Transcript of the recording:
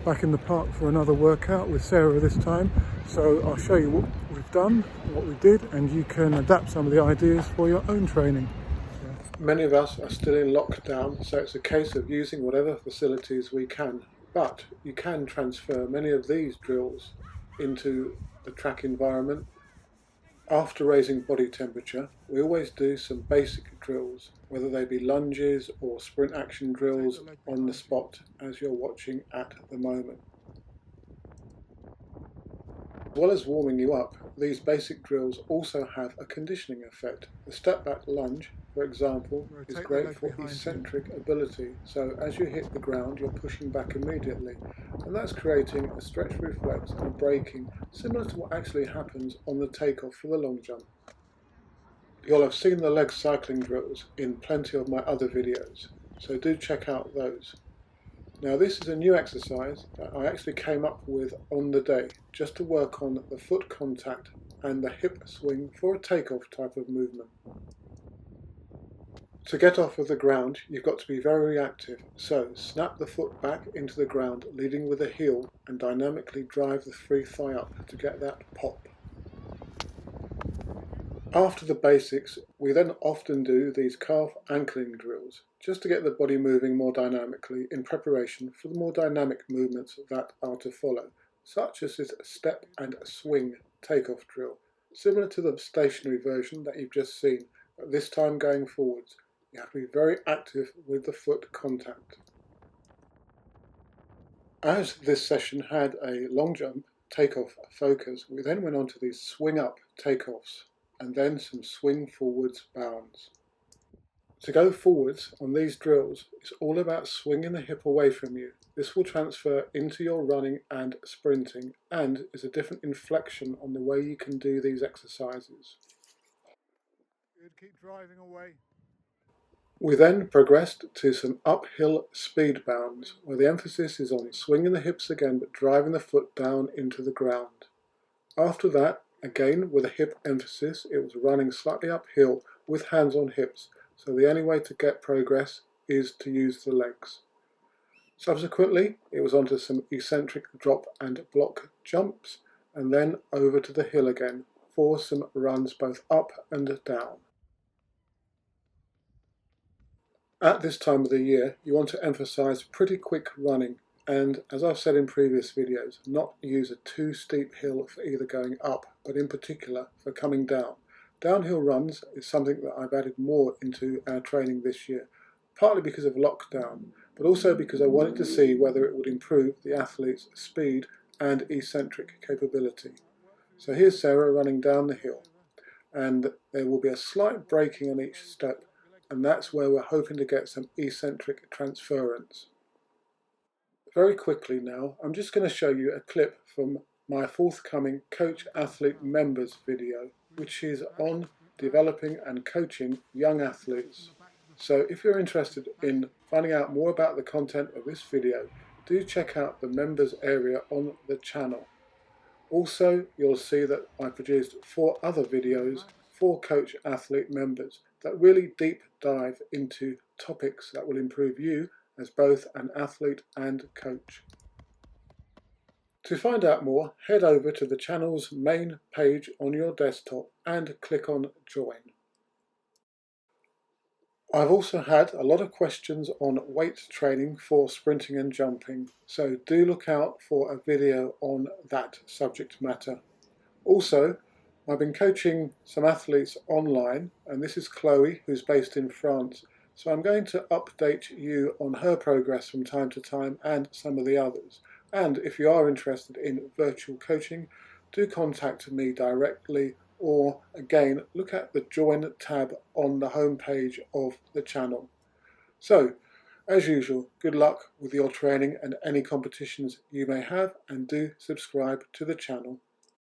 back in the park for another workout with Sarah this time. So I'll show you what we've done, what we did, and you can adapt some of the ideas for your own training. Many of us are still in lockdown, so it's a case of using whatever facilities we can. But you can transfer many of these drills into the track environment. After raising body temperature, we always do some basic drills, whether they be lunges or sprint action drills on the spot, as you're watching at the moment. As well as warming you up, these basic drills also have a conditioning effect. The step back lunge, for example, is great for eccentric ability, so as you hit the ground you're pushing back immediately, and that's creating a stretch reflex and a braking similar to what actually happens on the takeoff for the long jump. You'll have seen the leg cycling drills in plenty of my other videos, so do check out those. Now this is a new exercise that I actually came up with on the day, just to work on the foot contact and the hip swing for a takeoff type of movement. To get off of the ground, you've got to be very reactive, so snap the foot back into the ground, leading with the heel, and dynamically drive the free thigh up to get that pop. After the basics, we then often do these calf ankling drills, just to get the body moving more dynamically in preparation for the more dynamic movements that are to follow, such as this step and swing takeoff drill, similar to the stationary version that you've just seen, but this time going forwards. You have to be very active with the foot contact. As this session had a long jump takeoff focus, we then went on to these swing up takeoffs, and then some swing forwards bounds. To go forwards on these drills, it's all about swinging the hip away from you. This will transfer into your running and sprinting, and is a different inflection on the way you can do these exercises. Good, keep driving away. We then progressed to some uphill speed bounds, where the emphasis is on swinging the hips again but driving the foot down into the ground. After that, again with a hip emphasis, it was running slightly uphill with hands on hips, so the only way to get progress is to use the legs. Subsequently, it was onto some eccentric drop and block jumps, and then over to the hill again for some runs both up and down. At this time of the year, you want to emphasize pretty quick running, and as I've said in previous videos, not use a too steep hill for either going up, but in particular for coming down. Downhill runs is something that I've added more into our training this year, partly because of lockdown, but also because I wanted to see whether it would improve the athlete's speed and eccentric capability. So here's Sarah running down the hill, and there will be a slight braking on each step, and that's where we're hoping to get some eccentric transference. Very quickly now, I'm just going to show you a clip from my forthcoming Coach Athlete Members video, which is on developing and coaching young athletes. So if you're interested in finding out more about the content of this video, do check out the members area on the channel. Also, you'll see that I produced 4 other videos for Coach Athlete members that really deep dive into topics that will improve you as both an athlete and coach. To find out more, head over to the channel's main page on your desktop and click on Join. I've also had a lot of questions on weight training for sprinting and jumping, so do look out for a video on that subject matter. Also, I've been coaching some athletes online, and this is Chloe, who's based in France, so I'm going to update you on her progress from time to time and some of the others. And if you are interested in virtual coaching, do contact me directly, or again look at the Join tab on the home page of the channel. So, as usual, good luck with your training and any competitions you may have, and do subscribe to the channel.